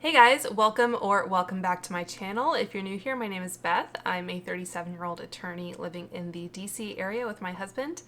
Hey guys, welcome back to my channel. If you're new here, my name is Beth. I'm a 37-year-old attorney living in the DC area with my husband.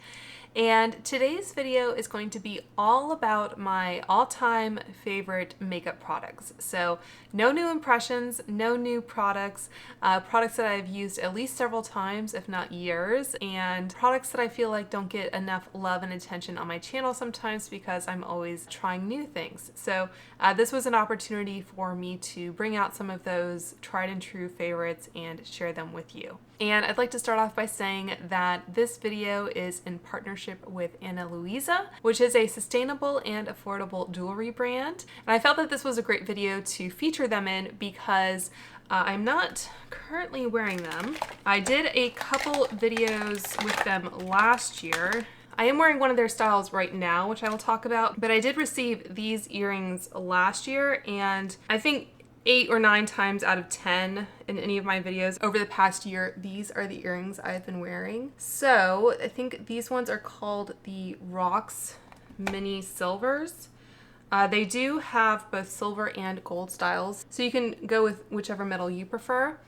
And today's video is going to be all about my all-time favorite makeup products. So no new impressions, no new products, products that I've used at least several times, if not years, and products that I feel like don't get enough love and attention on my channel sometimes because I'm always trying new things. So this was an opportunity for me to bring out some of those tried and true favorites and share them with you. And I'd like to start off by saying that this video is in partnership with Ana Luisa, which is a sustainable and affordable jewelry brand. And I felt that this was a great video to feature them in because I'm not currently wearing them. I did a couple videos with them last year. I am wearing one of their styles right now, which I will talk about, but I did receive these earrings last year, and I think 8 or 9 times out of 10 in any of my videos over the past year, these are the earrings I've been wearing. So I think these ones are called the Rox Mini Silvers. They do have both silver and gold styles, so you can go with whichever metal you prefer.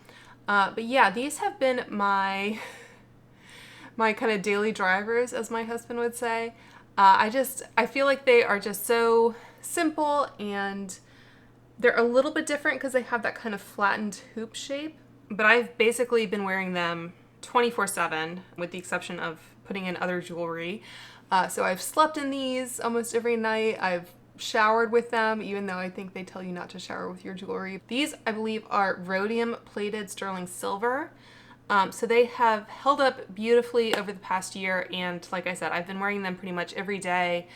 But yeah, these have been my kind of daily drivers, as my husband would say. I feel like they are just so simple, and they're a little bit different because they have that kind of flattened hoop shape, but I've basically been wearing them 24/7 with the exception of putting in other jewelry. So I've slept in these almost every night. I've showered with them, even though I think they tell you not to shower with your jewelry. These, I believe, are rhodium plated sterling silver. So they have held up beautifully over the past year, and like I said, I've been wearing them pretty much every day.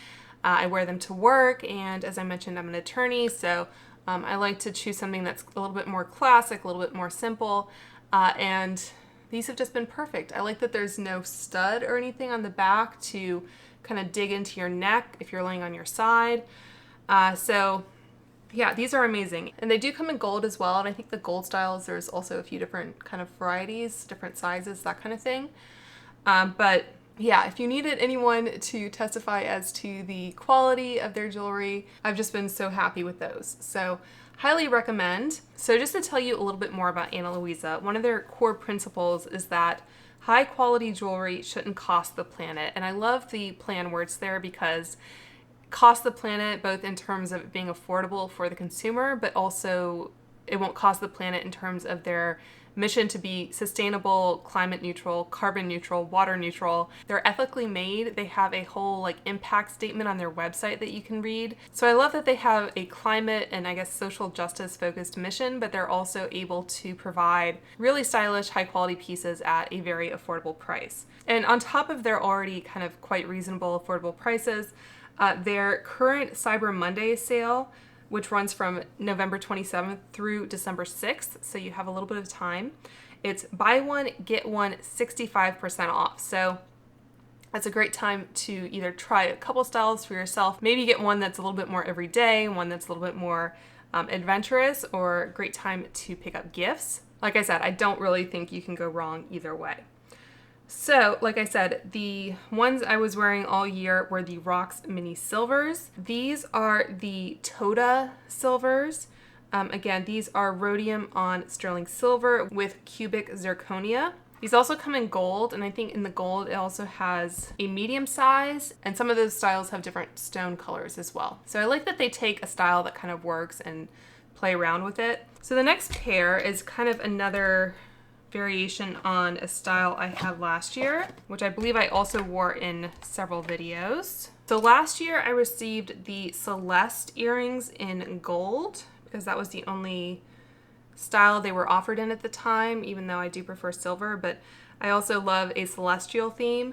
I wear them to work, and as I mentioned, I'm an attorney, so I like to choose something that's a little bit more classic, a little bit more simple, and these have just been perfect. I like that there's no stud or anything on the back to kind of dig into your neck if you're laying on your side. So yeah, these are amazing. And they do come in gold as well, and I think the gold styles, there's also a few different kind of varieties, different sizes, that kind of thing. But yeah, if you needed anyone to testify as to the quality of their jewelry, I've just been so happy with those. So highly recommend. So just to tell you a little bit more about Ana Luisa, one of their core principles is that high quality jewelry shouldn't cost the planet. And I love the play on words there, because cost the planet both in terms of it being affordable for the consumer, but also it won't cost the planet in terms of their mission to be sustainable, climate neutral, carbon neutral, water neutral. They're ethically made. They have a whole impact statement on their website that you can read. So I love that they have a climate and I guess social justice focused mission, but they're also able to provide really stylish, high quality pieces at a very affordable price. And on top of their already kind of quite reasonable, affordable prices, their current Cyber Monday sale, which runs from November 27th through December 6th, so you have a little bit of time. It's buy one, get one 65% off. So that's a great time to either try a couple styles for yourself, maybe get one that's a little bit more everyday, one that's a little bit more adventurous, or a great time to pick up gifts. Like I said, I don't really think you can go wrong either way. So, like I said, the ones I was wearing all year were the Rox Mini Silvers. These are the Toda Silvers. Again, these are rhodium on sterling silver with cubic zirconia. These also come in gold, and I think in the gold it also has a medium size, and some of those styles have different stone colors as well. So I like that they take a style that kind of works and play around with it. So the next pair is kind of another variation on a style I had last year, which I believe I also wore in several videos. So last year I received the Celeste earrings in gold because that was the only style they were offered in at the time, even though I do prefer silver, but I also love a celestial theme.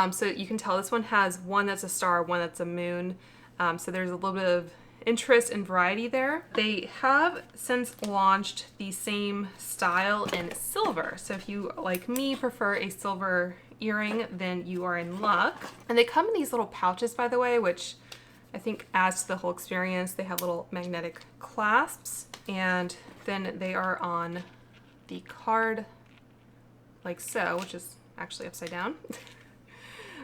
So you can tell this one has one that's a star, one that's a moon. So there's a little bit of interest and variety there. They have since launched the same style in silver. So if you, like me, prefer a silver earring, then you are in luck. And they come in these little pouches, by the way, which I think adds to the whole experience. They have little magnetic clasps, and then they are on the card like so, which is actually upside down.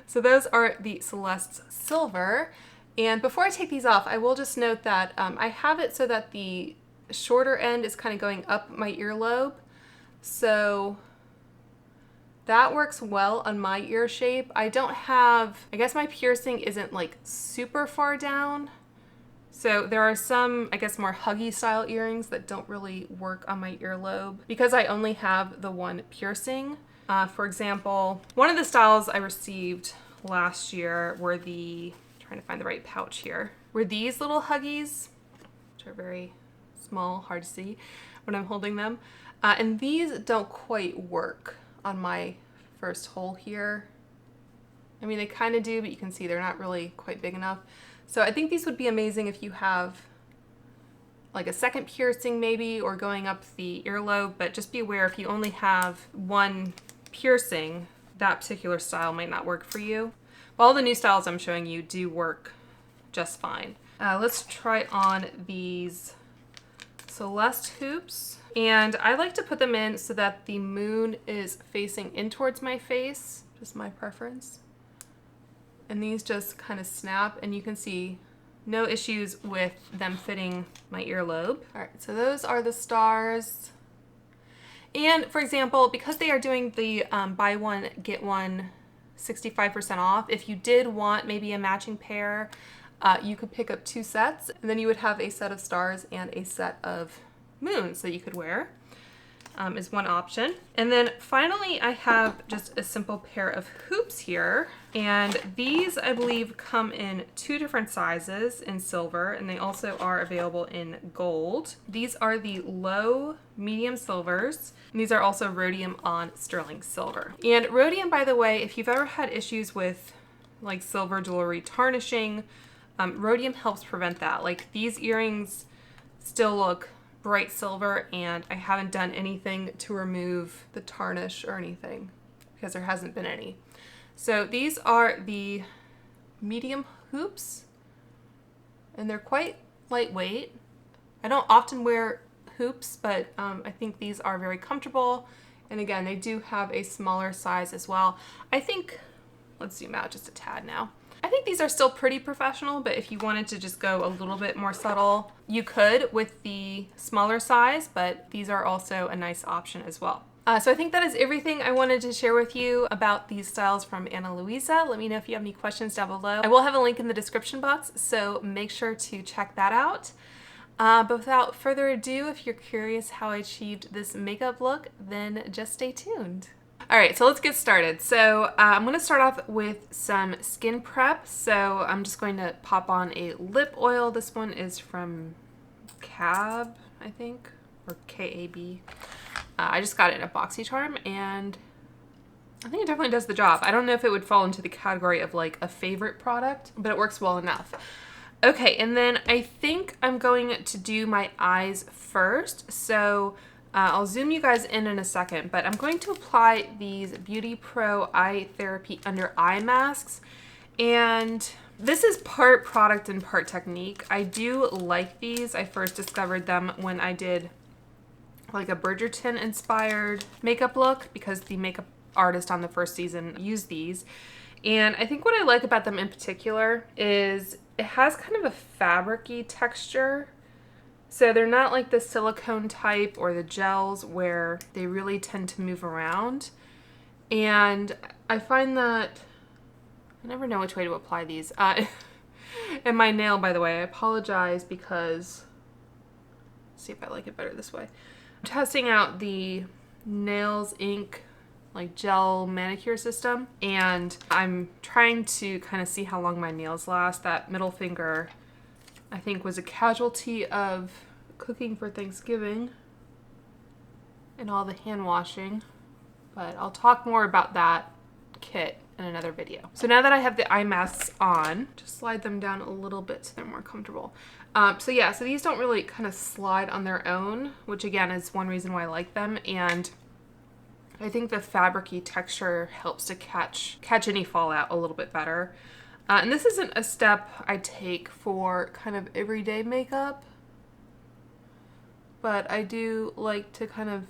So those are the Celeste Silver. And before I take these off, I will just note that I have it so that the shorter end is kind of going up my earlobe. So that works well on my ear shape. I don't have, I guess my piercing isn't like super far down. So there are some, I guess, more huggy style earrings that don't really work on my earlobe because I only have the one piercing. For example, one of the styles I received last year were the, trying to find the right pouch here, were these little huggies, which are very small, hard to see when I'm holding them. And these don't quite work on my first hole here. I mean, they kind of do, but you can see they're not really quite big enough. So I think these would be amazing if you have like a second piercing maybe, or going up the earlobe, but just be aware if you only have one piercing, that particular style might not work for you. But all the new styles I'm showing you do work just fine. Let's try on these Celeste hoops. And I like to put them in so that the moon is facing in towards my face, just my preference. And these just kind of snap, and you can see no issues with them fitting my earlobe. All right, so those are the stars. And for example, because they are doing the buy one, get one 65% off, if you did want maybe a matching pair, you could pick up 2 sets, and then you would have a set of stars and a set of moons that you could wear. Is one option. And then finally, I have just a simple pair of hoops here. And these, I believe, come in 2 different sizes in silver, and they also are available in gold. These are the low medium silvers, and these are also rhodium on sterling silver. And rhodium, by the way, if you've ever had issues with like silver jewelry tarnishing, rhodium helps prevent that. Like, these earrings still look bright silver, and I haven't done anything to remove the tarnish or anything because there hasn't been any. So these are the medium hoops, and they're quite lightweight. I don't often wear hoops, but I think these are very comfortable. And again, they do have a smaller size as well. I think, let's zoom out just a tad now. I think these are still pretty professional, but if you wanted to just go a little bit more subtle, you could with the smaller size, but these are also a nice option as well. So I think that is everything I wanted to share with you about these styles from Ana Luisa. Let me know if you have any questions down below. I will have a link in the description box, so make sure to check that out. But without further ado, if you're curious how I achieved this makeup look, then just stay tuned. All right, so let's get started. So I'm gonna start off with some skin prep. So I'm just going to pop on a lip oil. This one is from Cab, I think, or K-A-B. I just got it in a BoxyCharm, and I think it definitely does the job. I don't know if it would fall into the category of like a favorite product, but it works well enough. Okay, and then I think I'm going to do my eyes first. So I'll zoom you guys in a second, but I'm going to apply these Beauty Pro Eye Therapy Under Eye Masks. And this is part product and part technique. I do like these. I first discovered them when I did like a Bridgerton inspired makeup look, because the makeup artist on the first season used these. And I think what I like about them in particular is it has kind of a fabric-y texture. So they're not like the silicone type or the gels where they really tend to move around. And I find that I never know which way to apply these. And my nail, by the way, I apologize because, let's see if I like it better this way. I'm testing out the Nails Inc like gel manicure system, and I'm trying to kind of see how long my nails last. That middle finger, I think, was a casualty of cooking for Thanksgiving and all the hand washing, but I'll talk more about that kit in another video. So now that I have the eye masks on, just slide them down a little bit so they're more comfortable. So yeah, so these don't really kind of slide on their own, which again is one reason why I like them, and I think the fabric-y texture helps to catch any fallout a little bit better. And this isn't a step I take for kind of everyday makeup, but I do like to kind of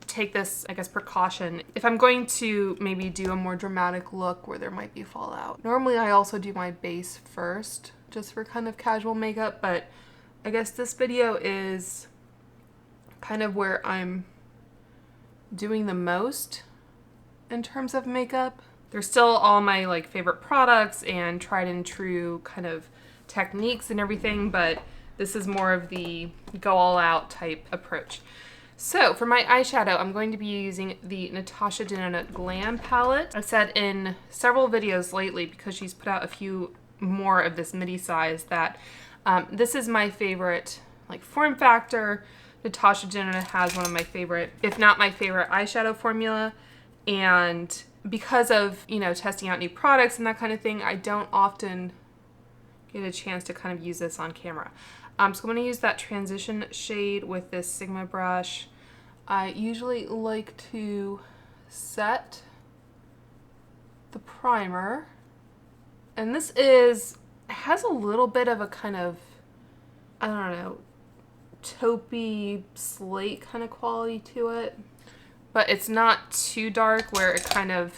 take this, I guess, precaution if I'm going to maybe do a more dramatic look where there might be fallout. Normally I also do my base first, just for kind of casual makeup, but I guess this video is kind of where I'm doing the most in terms of makeup. They're still all my like favorite products and tried and true kind of techniques and everything, but this is more of the go all out type approach. So for my eyeshadow, I'm going to be using the Natasha Denona Glam palette. I've said in several videos lately, because she's put out a few more of this midi size, that this is my favorite like form factor. Natasha Denona has one of my favorite, if not my favorite, eyeshadow formula. And because of, you know, testing out new products and that kind of thing, I don't often get a chance to kind of use this on camera. So I'm going to use that transition shade with this Sigma brush. I usually like to set the primer. And this has a little bit of a kind of, I don't know, taupey slate kind of quality to it, but it's not too dark where it kind of,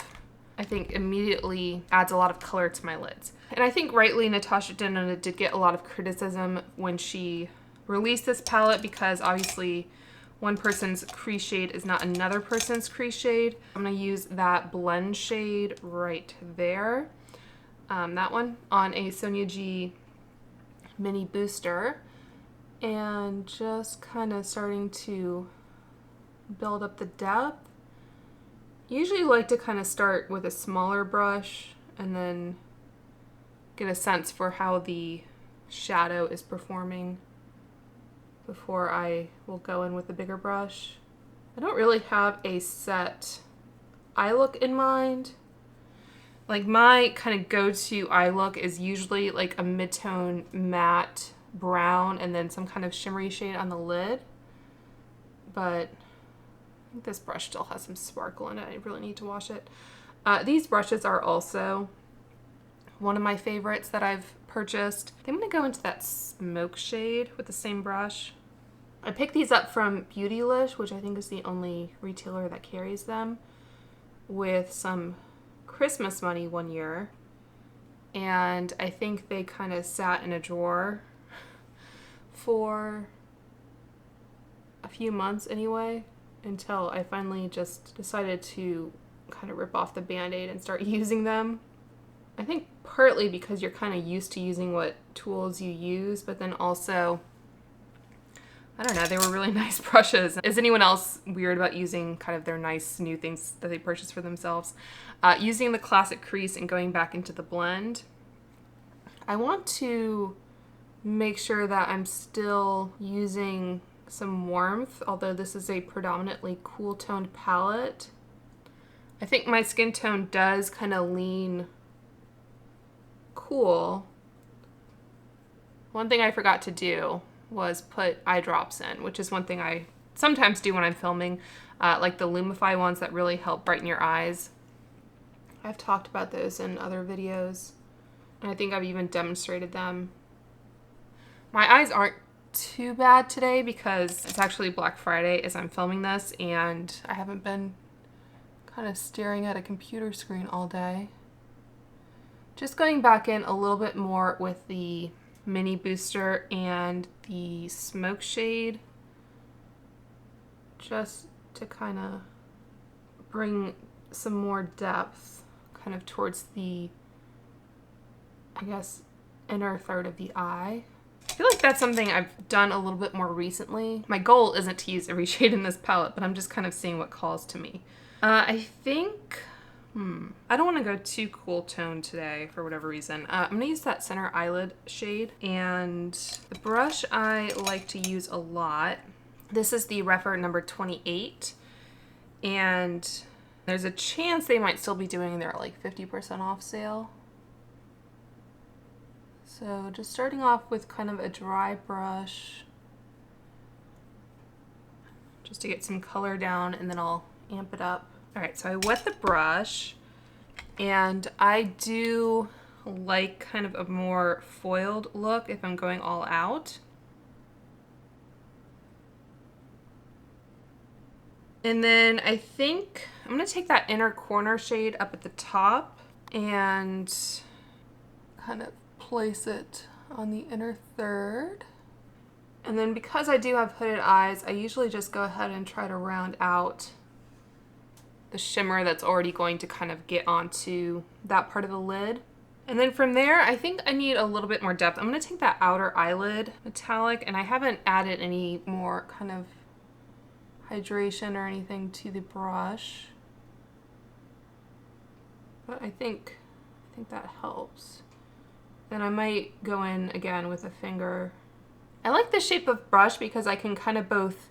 I think, immediately adds a lot of color to my lids. And I think rightly Natasha Denona did get a lot of criticism when she released this palette, because obviously one person's crease shade is not another person's crease shade. I'm going to use that blend shade right there, that one, on a Sonia G mini booster. And just kind of starting to build up the depth. Usually like to kind of start with a smaller brush and then get a sense for how the shadow is performing before I will go in with a bigger brush. I don't really have a set eye look in mind. Like my kind of go-to eye look is usually like a mid-tone matte brown and then some kind of shimmery shade on the lid, but I think this brush still has some sparkle in it. I really need to wash it. These brushes are also one of my favorites that I've purchased. I'm going to go into that smoke shade with the same brush. I picked these up from Beautylish, which I think is the only retailer that carries them, with some Christmas money one year, and I think they kind of sat in a drawer for a few months anyway, until I finally just decided to kind of rip off the band-aid and start using them. I think partly because you're kind of used to using what tools you use, but then also, I don't know, they were really nice brushes. Is anyone else weird about using kind of their nice new things that they purchase for themselves? Using the classic crease and going back into the blend, I want to make sure that I'm still using some warmth, although this is a predominantly cool toned palette. I think my skin tone does kind of lean cool. One thing I forgot to do was put eye drops in, which is one thing I sometimes do when I'm filming, like the Lumify ones that really help brighten your eyes. I've talked about those in other videos, and I think I've even demonstrated them. My eyes aren't too bad today because it's actually Black Friday as I'm filming this, and I haven't been kind of staring at a computer screen all day. Just going back in a little bit more with the mini booster and the smoke shade, just to kind of bring some more depth kind of towards the, I guess, inner third of the eye. I feel like that's something I've done a little bit more recently. My goal isn't to use every shade in this palette, but I'm just kind of seeing what calls to me. I think, I don't want to go too cool toned today for whatever reason. I'm going to use that center eyelid shade, and the brush I like to use a lot, this is the Rephr number 28, and there's a chance they might still be doing their like 50% off sale. So just starting off with kind of a dry brush, just to get some color down, and then I'll amp it up. All right, so I wet the brush, and I do like kind of a more foiled look if I'm going all out. And then I think I'm gonna take that inner corner shade up at the top and kind of place it on the inner third. And then because I do have hooded eyes, I usually just go ahead and try to round out the shimmer that's already going to kind of get onto that part of the lid. And then from there, I think I need a little bit more depth. I'm going to take that outer eyelid metallic, and I haven't added any more kind of hydration or anything to the brush. But I think that helps. Then I might go in again with a finger. I like the shape of brush because I can kind of both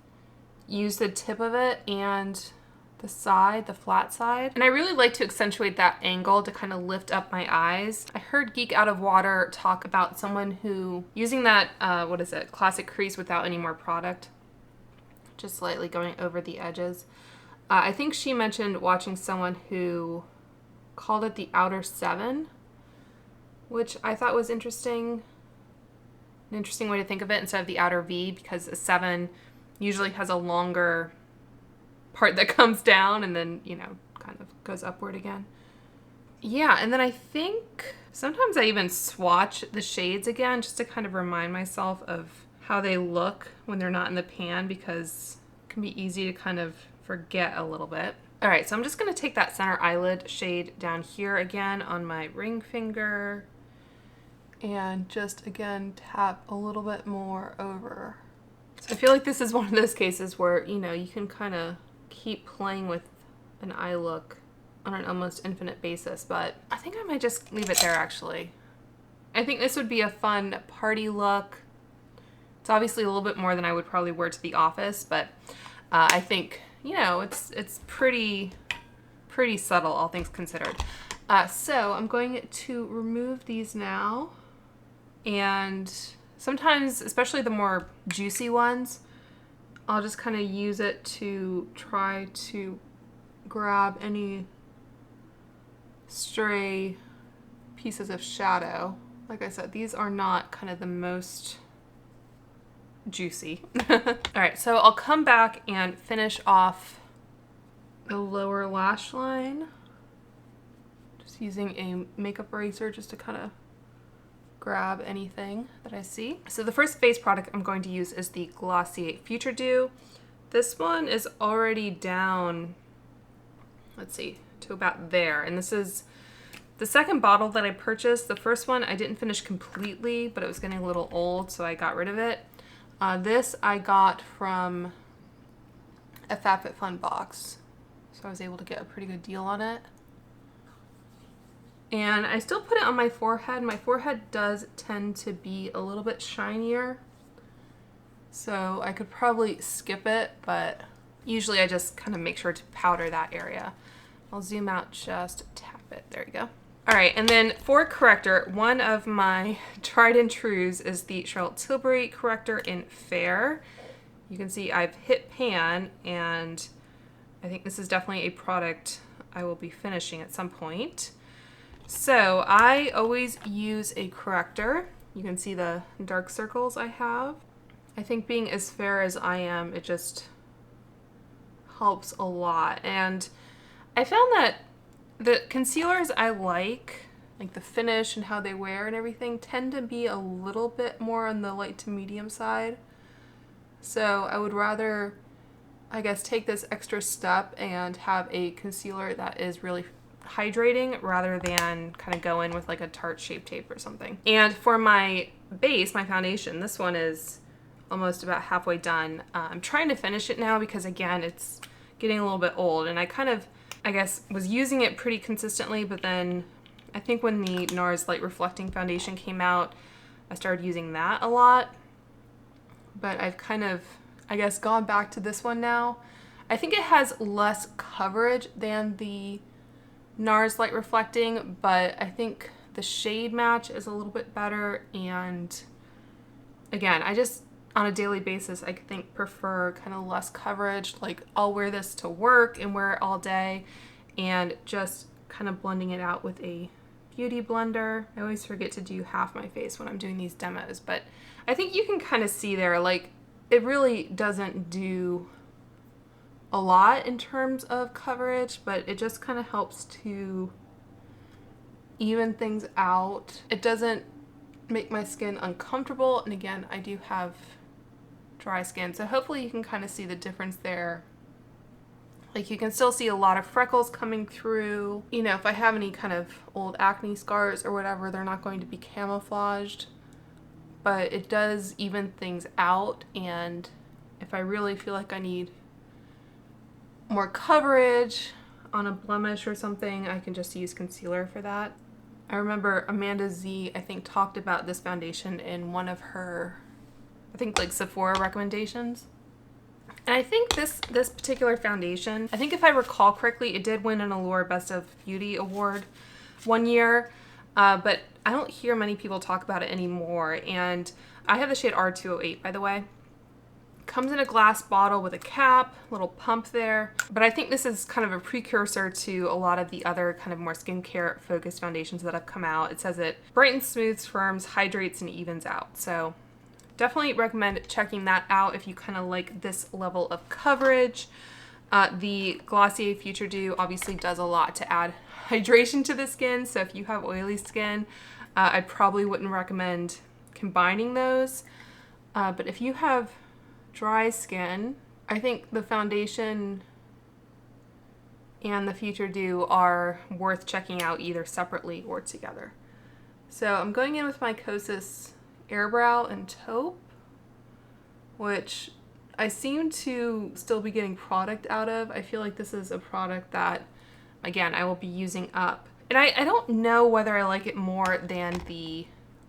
use the tip of it and the side, the flat side. And I really like to accentuate that angle to kind of lift up my eyes. I heard Geek Out of Water talk about someone who, using that, what is it, classic crease without any more product, just slightly going over the edges. I think she mentioned watching someone who called it the outer 7, which I thought was interesting. An interesting way to think of it instead of the outer V, because a 7 usually has a longer part that comes down and then, you know, kind of goes upward again. Yeah, and then I think sometimes I even swatch the shades again just to kind of remind myself of how they look when they're not in the pan, because it can be easy to kind of forget a little bit. All right, so I'm just gonna take that center eyelid shade down here again on my ring finger and just again tap a little bit more over. So I feel like this is one of those cases where, you know, you can kind of keep playing with an eye look on an almost infinite basis, but I think I might just leave it there actually. I think this would be a fun party look. It's obviously a little bit more than I would probably wear to the office, but I think, you know, it's pretty subtle, all things considered. So I'm going to remove these now, and sometimes, especially the more juicy ones, I'll just kind of use it to try to grab any stray pieces of shadow. Like I said, these are not kind of the most juicy. All right, so I'll come back and finish off the lower lash line. Just using a makeup eraser just to kind of grab anything that I see. So the first face product I'm going to use is the Glossier Futuredew. This one is already down, let's see, to about there. And this is the second bottle that I purchased. The first one I didn't finish completely, but it was getting a little old, so I got rid of it. This I got from a FabFitFun box, so I was able to get a pretty good deal on it. And I still put it on my forehead. My forehead does tend to be a little bit shinier, so I could probably skip it, but usually I just kind of make sure to powder that area. I'll zoom out, just tap it. There you go. All right, and then for corrector, one of my tried and trues is the Charlotte Tilbury corrector in Fair. You can see I've hit pan, and I think this is definitely a product I will be finishing at some point. So I always use a corrector. You can see the dark circles I have. I think being as fair as I am, it just helps a lot. And I found that the concealers I like the finish and how they wear and everything, tend to be a little bit more on the light to medium side. So I would rather, I guess, take this extra step and have a concealer that is really hydrating rather than kind of go in with like a Tarte Shape Tape or something. And for my base, my foundation, this one is almost about halfway done. I'm trying to finish it now because, again, it's getting a little bit old, and I kind of, I guess, was using it pretty consistently, but then I think when the NARS Light Reflecting Foundation came out, I started using that a lot. But I've kind of, I guess, gone back to this one now. I think it has less coverage than the NARS Light Reflecting, but I think the shade match is a little bit better, and again, I just, on a daily basis, I think prefer kind of less coverage. Like, I'll wear this to work and wear it all day, and just kind of blending it out with a beauty blender. I always forget to do half my face when I'm doing these demos, but I think you can kind of see there, like, it really doesn't do a lot in terms of coverage, but it just kind of helps to even things out. It doesn't make my skin uncomfortable, and again, I do have dry skin. So hopefully you can kind of see the difference there. Like you can still see a lot of freckles coming through. You know, if I have any kind of old acne scars or whatever, they're not going to be camouflaged. But it does even things out, and if I really feel like I need more coverage on a blemish or something, I can just use concealer for that. I remember Amanda Z, I think, talked about this foundation in one of her, I think, like Sephora recommendations. And I think this particular foundation, I think if I recall correctly, it did win an Allure Best of Beauty award one year, but I don't hear many people talk about it anymore. And I have the shade R208, by the way. Comes in a glass bottle with a cap, little pump there. But I think this is kind of a precursor to a lot of the other kind of more skincare focused foundations that have come out. It says it brightens, smooths, firms, hydrates, and evens out. So definitely recommend checking that out if you kind of like this level of coverage. The Glossier Futuredew obviously does a lot to add hydration to the skin. So if you have oily skin, I probably wouldn't recommend combining those. But if you have dry skin, I think the foundation and the Futuredew are worth checking out either separately or together. So I'm going in with my Kosas Air Brow in Taupe, which I seem to still be getting product out of. I feel like this is a product that, again, I will be using up. And I don't know whether I like it more than the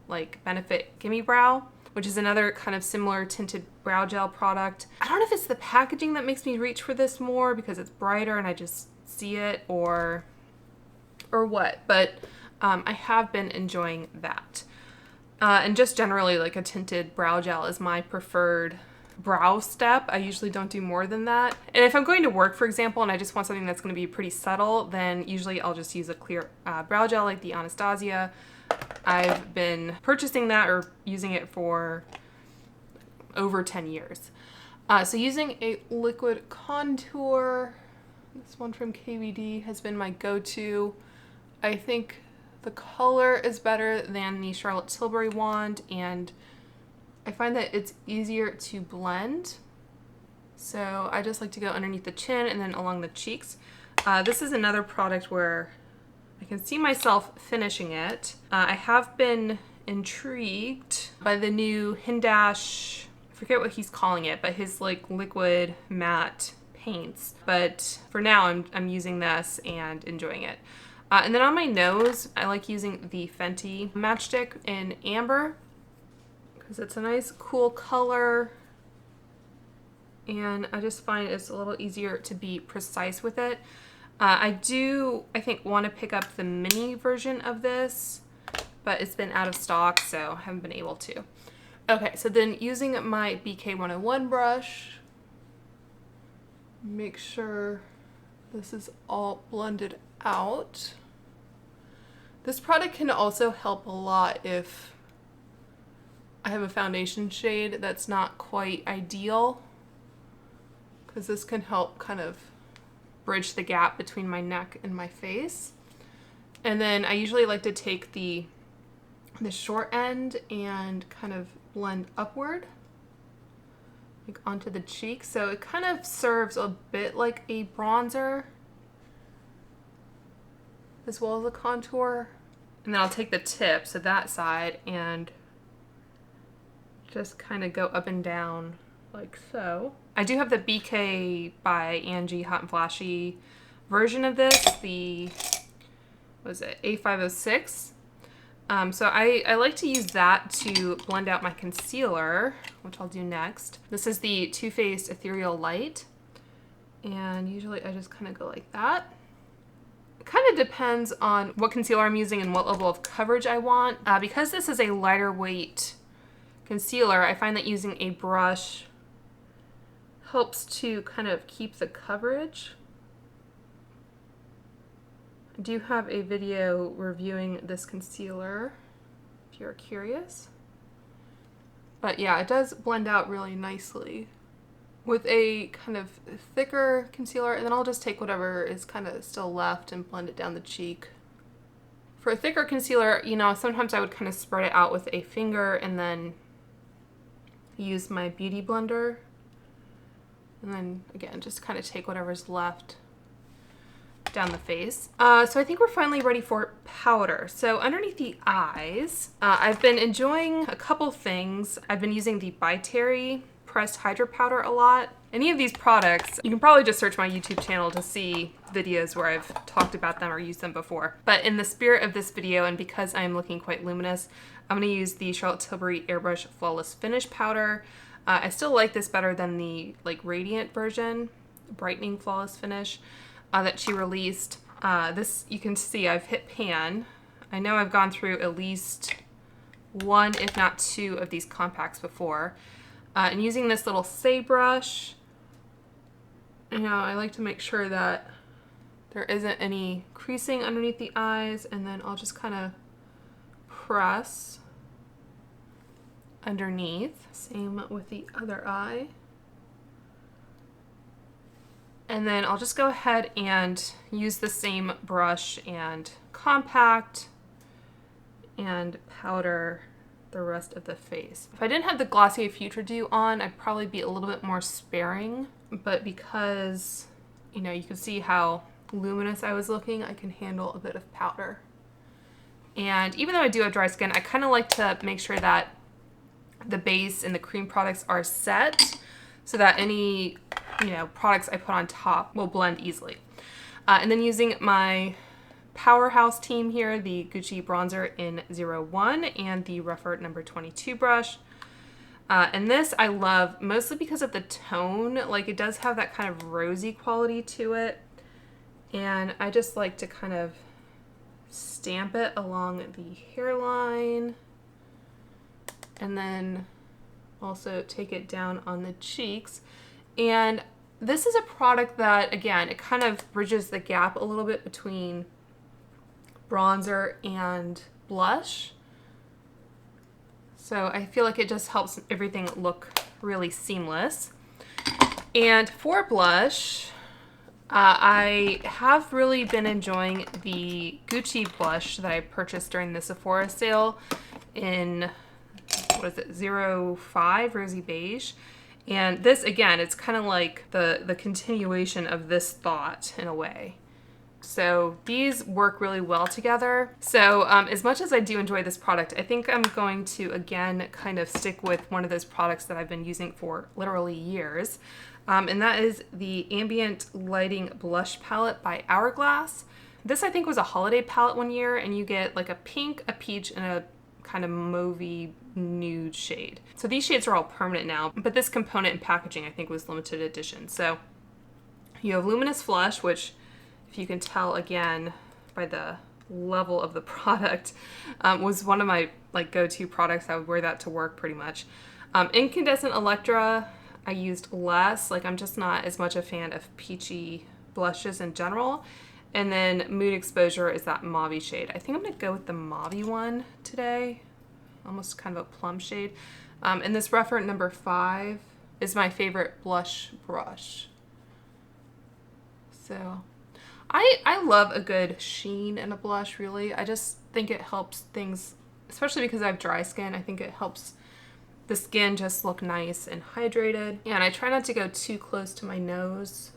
like Benefit Gimme Brow, which is another kind of similar tinted brow gel product. I don't know if it's the packaging that makes me reach for this more because it's brighter and I just see it, or what, but I have been enjoying that. And just generally, like, a tinted brow gel is my preferred brow step. I usually don't do more than that. And if I'm going to work, for example, and I just want something that's going to be pretty subtle, then usually I'll just use a clear brow gel like the Anastasia. I've been purchasing that or using it for over 10 years. So using a liquid contour, this one from KVD has been my go-to. I think the color is better than the Charlotte Tilbury wand, and I find that it's easier to blend. So I just like to go underneath the chin and then along the cheeks. This is another product where I can see myself finishing it. I have been intrigued by the new Hindash, I forget what he's calling it, but his like liquid matte paints. But for now, I'm using this and enjoying it. And then on my nose, I like using the Fenty matchstick in Amber because it's a nice cool color. And I just find it's a little easier to be precise with it. I think, want to pick up the mini version of this, but it's been out of stock, so I haven't been able to. Okay, so then using my BK101 brush, make sure this is all blended out. This product can also help a lot if I have a foundation shade that's not quite ideal, because this can help kind of bridge the gap between my neck and my face. And then I usually like to take the short end and kind of blend upward, like onto the cheek. So it kind of serves a bit like a bronzer as well as a contour. And then I'll take the tip, so that side, and just kind of go up and down like so. I do have the BK by Angie Hot and Flashy version of this, the, what is it, A506. So I like to use that to blend out my concealer, which I'll do next. This is the Too Faced Ethereal Light, and usually I just kind of go like that. It kind of depends on what concealer I'm using and what level of coverage I want. Because this is a lighter weight concealer, I find that using a brush helps to kind of keep the coverage. I do have a video reviewing this concealer if you're curious. But yeah, it does blend out really nicely with a kind of thicker concealer, and then I'll just take whatever is kind of still left and blend it down the cheek. For a thicker concealer, you know, sometimes I would kind of spread it out with a finger and then use my Beauty Blender. And then again, just kind of take whatever's left down the face. So I think we're finally ready for powder. So underneath the eyes, I've been enjoying a couple things. I've been using the By Terry pressed hydro powder a lot. Any of these products, you can probably just search my YouTube channel to see videos where I've talked about them or used them before. But in the spirit of this video, and because I'm looking quite luminous, I'm gonna use the Charlotte Tilbury Airbrush Flawless Finish Powder. I still like this better than the like radiant version, brightening flawless finish that she released. This, you can see I've hit pan. I know I've gone through at least one, if not two, of these compacts before. And using this little Say brush, you know, I like to make sure that there isn't any creasing underneath the eyes, and then I'll just kind of press underneath. Same with the other eye. And then I'll just go ahead and use the same brush and compact and powder the rest of the face. If I didn't have the Glossier Futuredew on, I'd probably be a little bit more sparing, but because, you know, you can see how luminous I was looking, I can handle a bit of powder. And even though I do have dry skin, I kind of like to make sure that the base and the cream products are set so that any, you know, products I put on top will blend easily. And then using my Powerhouse team here, the Gucci bronzer in 01 and the Rougher number 22 brush. And this I love mostly because of the tone. Like, it does have that kind of rosy quality to it. And I just like to kind of stamp it along the hairline and then also take it down on the cheeks. And this is a product that, again, it kind of bridges the gap a little bit between bronzer and blush. So I feel like it just helps everything look really seamless. And for blush, I have really been enjoying the Gucci blush that I purchased during the Sephora sale in, what is it, 05 Rosy Beige. And this, again, it's kind of like the continuation of this thought in a way. So these work really well together. So as much as I do enjoy this product, I think I'm going to, again, kind of stick with one of those products that I've been using for literally years. And that is the Ambient Lighting Blush Palette by Hourglass. This, I think, was a holiday palette one year, and you get like a pink, a peach, and a kind of mauvey nude shade. So these shades are all permanent now, but this component and packaging, I think, was limited edition. So you have Luminous Flush, which, if you can tell again by the level of the product, was one of my like go-to products. I would wear that to work pretty much. Incandescent Electra, I used less. Like, I'm just not as much a fan of peachy blushes in general. And then Mood Exposure is that mauve shade. I think I'm gonna go with the mauve one today. Almost kind of a plum shade. And this Rougher number 5 is my favorite blush brush. So I love a good sheen in a blush, really. I just think it helps things, especially because I have dry skin, I think it helps the skin just look nice and hydrated. And I try not to go too close to my nose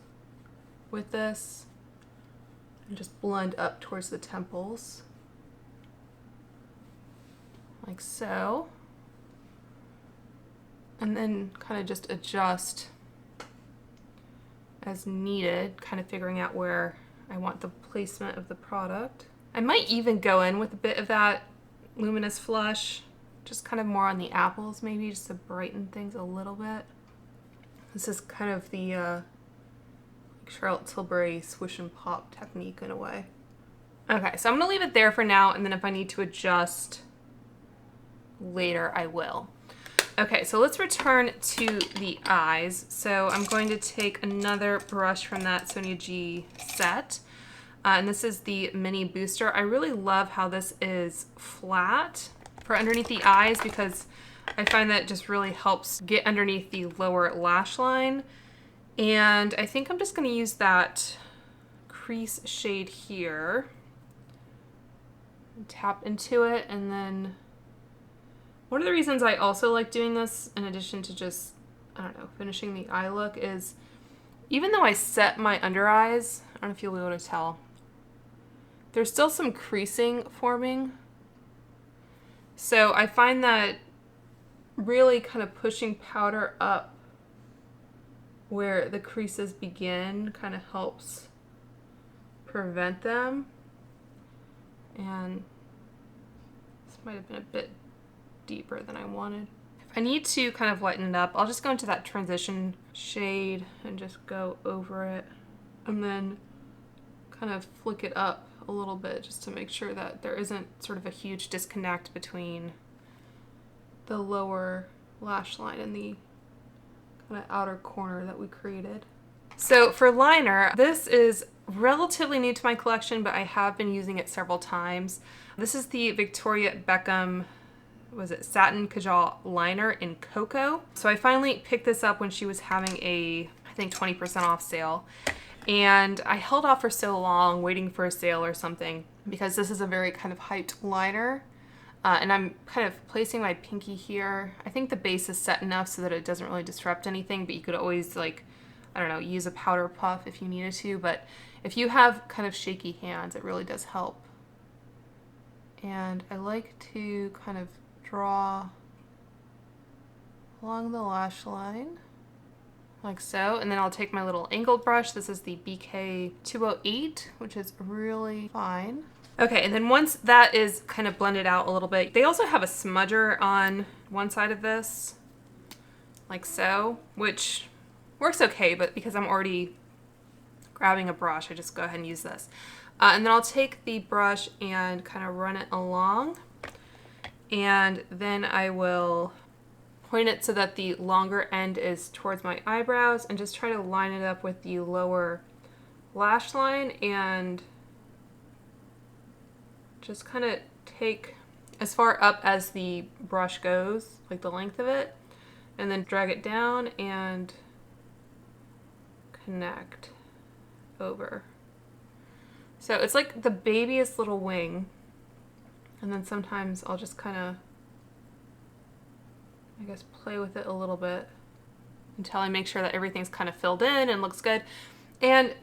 with this. And just blend up towards the temples. Like so. And then kind of just adjust as needed, kind of figuring out where I want the placement of the product. I might even go in with a bit of that Luminous Flush, just kind of more on the apples maybe, just to brighten things a little bit. This is kind of the Charlotte Tilbury swish and pop technique in a way. Okay, so I'm gonna leave it there for now, and then if I need to adjust later, I will. Okay, so let's return to the eyes. So I'm going to take another brush from that Sonia G set. And this is the Mini Booster. I really love how this is flat for underneath the eyes, because I find that it just really helps get underneath the lower lash line. And I think I'm just going to use that crease shade here. Tap into it, and then One of the reasons I also like doing this, in addition to just, I don't know, finishing the eye look, is even though I set my under eyes, I don't know if you'll be able to tell, there's still some creasing forming. So I find that really kind of pushing powder up where the creases begin kind of helps prevent them. And this might have been a bit deeper than I wanted. If I need to kind of lighten it up, I'll just go into that transition shade and just go over it and then kind of flick it up a little bit just to make sure that there isn't sort of a huge disconnect between the lower lash line and the kind of outer corner that we created. So for liner, this is relatively new to my collection, but I have been using it several times. This is the Victoria Beckham, was it Satin Kajal Liner in Cocoa. So I finally picked this up when she was having a, I think 20% off sale. And I held off for so long waiting for a sale or something because this is a very kind of hyped liner. And I'm kind of placing my pinky here. I think the base is set enough so that it doesn't really disrupt anything, but you could always, like, I don't know, use a powder puff if you needed to. But if you have kind of shaky hands, it really does help. And I like to kind of draw along the lash line like so, and then I'll take my little angled brush. This is the BK 208, which is really fine. Okay, and then once that is kind of blended out a little bit, they also have a smudger on one side of this, like so, which works okay, but because I'm already grabbing a brush, I just go ahead and use this. And then I'll take the brush and kind of run it along, and then I will point it so that the longer end is towards my eyebrows and just try to line it up with the lower lash line and just kind of take as far up as the brush goes, like the length of it, and then drag it down and connect over. So it's like the babyest little wing, and then sometimes I'll just kind of, I guess, play with it a little bit until I make sure that everything's kind of filled in and looks good. And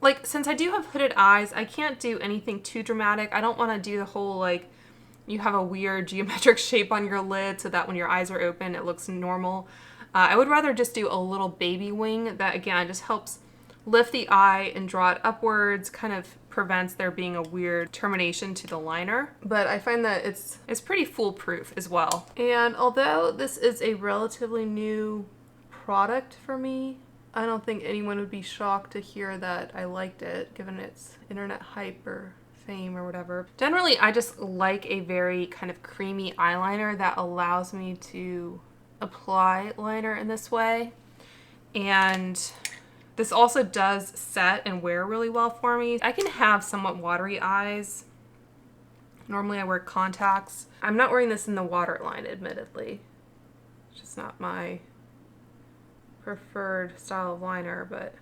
like, since I do have hooded eyes, I can't do anything too dramatic. I don't want to do the whole, like, you have a weird geometric shape on your lid so that when your eyes are open, it looks normal. I would rather just do a little baby wing that, again, just helps lift the eye and draw it upwards, kind of prevents there being a weird termination to the liner. But I find that it's pretty foolproof as well. And although this is a relatively new product for me, I don't think anyone would be shocked to hear that I liked it, given its internet hype or fame or whatever. Generally, I just like a very kind of creamy eyeliner that allows me to apply liner in this way. And this also does set and wear really well for me. I can have somewhat watery eyes. Normally I wear contacts. I'm not wearing this in the waterline, admittedly. It's just not my preferred style of liner, but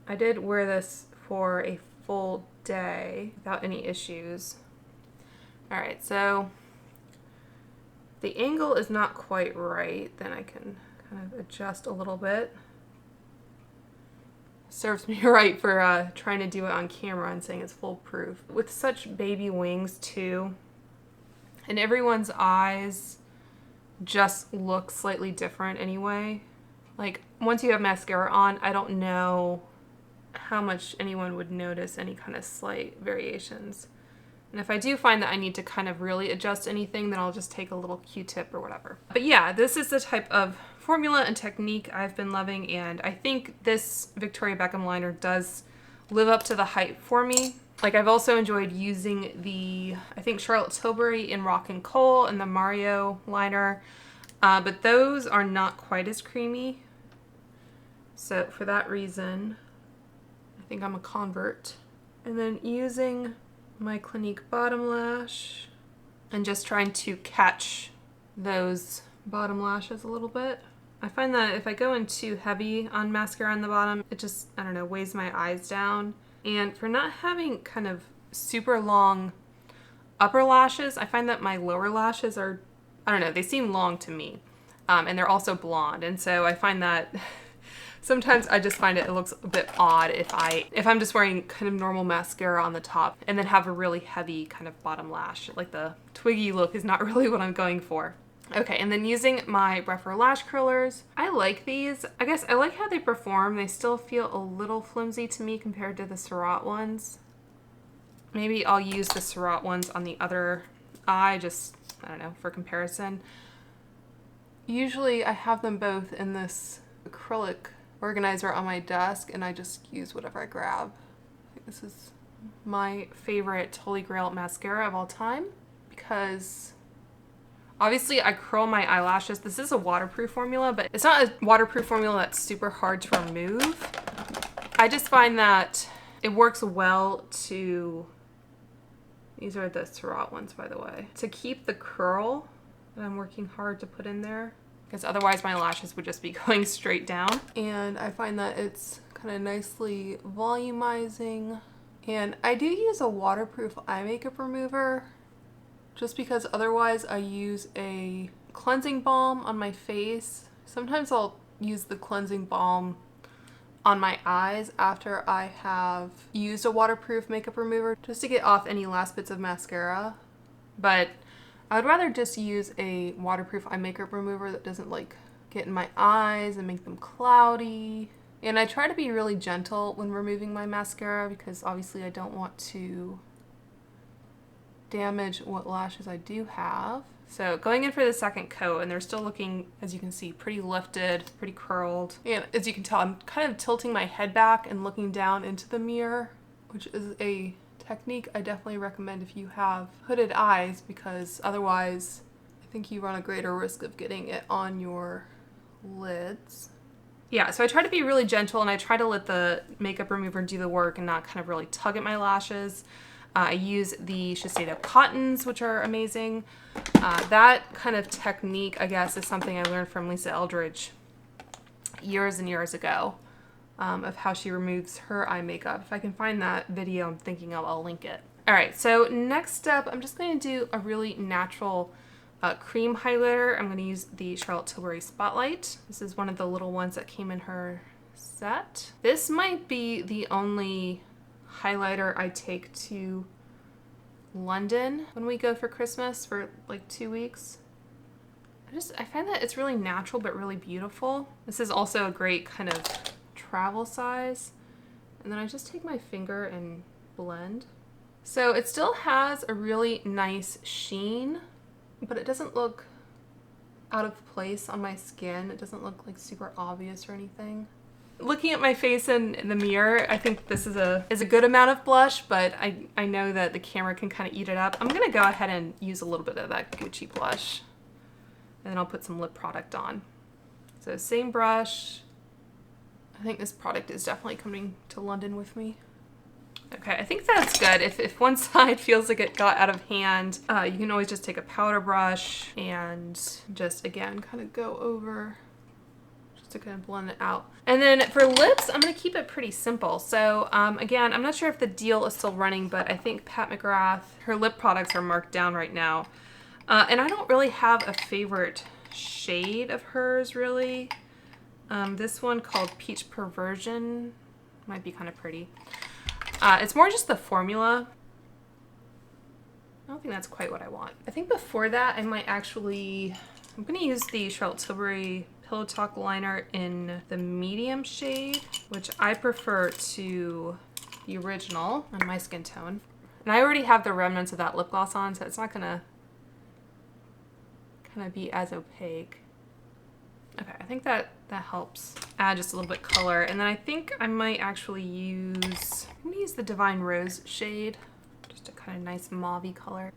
I did wear this for a full day without any issues. All right, so the angle is not quite right. Then I can kind of adjust a little bit. Serves me right for trying to do it on camera and saying it's foolproof. With such baby wings too, and everyone's eyes just look slightly different anyway. Like, once you have mascara on, I don't know how much anyone would notice any kind of slight variations. And if I do find that I need to kind of really adjust anything, then I'll just take a little Q-tip or whatever. But yeah, this is the type of formula and technique I've been loving, and I think this Victoria Beckham liner does live up to the hype for me. Like, I've also enjoyed using the, I think, Charlotte Tilbury in Rock and Coal and the Mario liner, but those are not quite as creamy. So for that reason, I think I'm a convert. And then using my Clinique bottom lash and just trying to catch those bottom lashes a little bit. I find that if I go in too heavy on mascara on the bottom, it just, I don't know, weighs my eyes down. And for not having kind of super long upper lashes. I find that my lower lashes are, I don't know, they seem long to me. And they're also blonde. And so I find that sometimes I just find it looks a bit odd if I'm just wearing kind of normal mascara on the top and then have a really heavy kind of bottom lash. Like the twiggy look is not really what I'm going for. Okay, and then using my Breffer lash curlers. I like these. I guess I like how they perform. They still feel a little flimsy to me compared to the Surratt ones. Maybe I'll use the Surratt ones on the other eye, just, I don't know, for comparison. Usually I have them both in this acrylic organizer on my desk and I just use whatever I grab. I think this is my favorite Holy Grail mascara of all time because obviously I curl my eyelashes. This is a waterproof formula, but it's not a waterproof formula that's super hard to remove. I just find that it works well to, these are the Surratt ones by the way, to keep the curl that I'm working hard to put in there, because otherwise my lashes would just be going straight down. And I find that it's kind of nicely volumizing. And I do use a waterproof eye makeup remover just because otherwise I use a cleansing balm on my face. Sometimes I'll use the cleansing balm on my eyes after I have used a waterproof makeup remover just to get off any last bits of mascara. But I would rather just use a waterproof eye makeup remover that doesn't like get in my eyes and make them cloudy. And I try to be really gentle when removing my mascara because obviously I don't want to damage what lashes I do have. So going in for the second coat, and they're still looking, as you can see, pretty lifted, pretty curled. And as you can tell, I'm kind of tilting my head back and looking down into the mirror, which is a technique I definitely recommend if you have hooded eyes, because otherwise I think you run a greater risk of getting it on your lids. Yeah, so I try to be really gentle and I try to let the makeup remover do the work and not kind of really tug at my lashes. I use the Shiseido Cottons, which are amazing. That kind of technique, I guess, is something I learned from Lisa Eldridge years and years ago, of how she removes her eye makeup. If I can find that video I'm thinking of, I'll link it. All right, so next up, I'm just going to do a really natural cream highlighter. I'm going to use the Charlotte Tilbury Spotlight. This is one of the little ones that came in her set. This might be the only highlighter I take to London when we go for Christmas for like 2 weeks. I find that it's really natural but really beautiful. This is also a great kind of travel size. And then I just take my finger and blend. So it still has a really nice sheen, but it doesn't look out of place on my skin. It doesn't look like super obvious or anything. Looking at my face in the mirror, I think this is a good amount of blush, but I know that the camera can kind of eat it up. I'm gonna go ahead and use a little bit of that Gucci blush, and then I'll put some lip product on. So same brush. I think this product is definitely coming to London with me. Okay, I think that's good. If one side feels like it got out of hand, you can always just take a powder brush and just, again, kind of go over just to kind of blend it out. And then for lips, I'm going to keep it pretty simple. So again, I'm not sure if the deal is still running, but I think Pat McGrath, her lip products are marked down right now. And I don't really have a favorite shade of hers, really. This one called Peach Perversion might be kind of pretty. It's more just the formula. I don't think that's quite what I want. I think before that, I might actually, I'm going to use the Charlotte Tilbury Pillow Talk liner in the medium shade, which I prefer to the original on my skin tone. And I already have the remnants of that lip gloss on, so it's not gonna kind of be as opaque. Okay, I think that helps add just a little bit color. And then I think I might actually use, I'm gonna use the Divine Rose shade, just a kind of nice mauve-y color.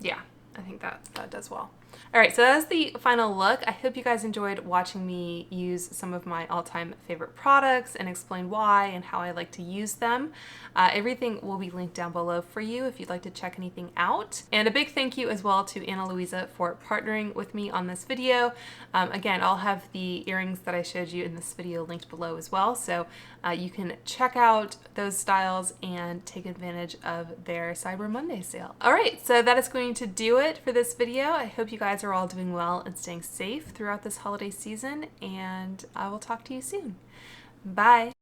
Yeah, I think that does well. All right, so that's the final look. I hope you guys enjoyed watching me use some of my all-time favorite products and explain why and how I like to use them. Everything will be linked down below for you if you'd like to check anything out. And a big thank you as well to Ana Luisa for partnering with me on this video. Again, I'll have the earrings that I showed you in this video linked below as well, so you can check out those styles and take advantage of their Cyber Monday sale. All right, so that is going to do it for this video. I hope you guys are all doing well and staying safe throughout this holiday season, and I will talk to you soon. Bye.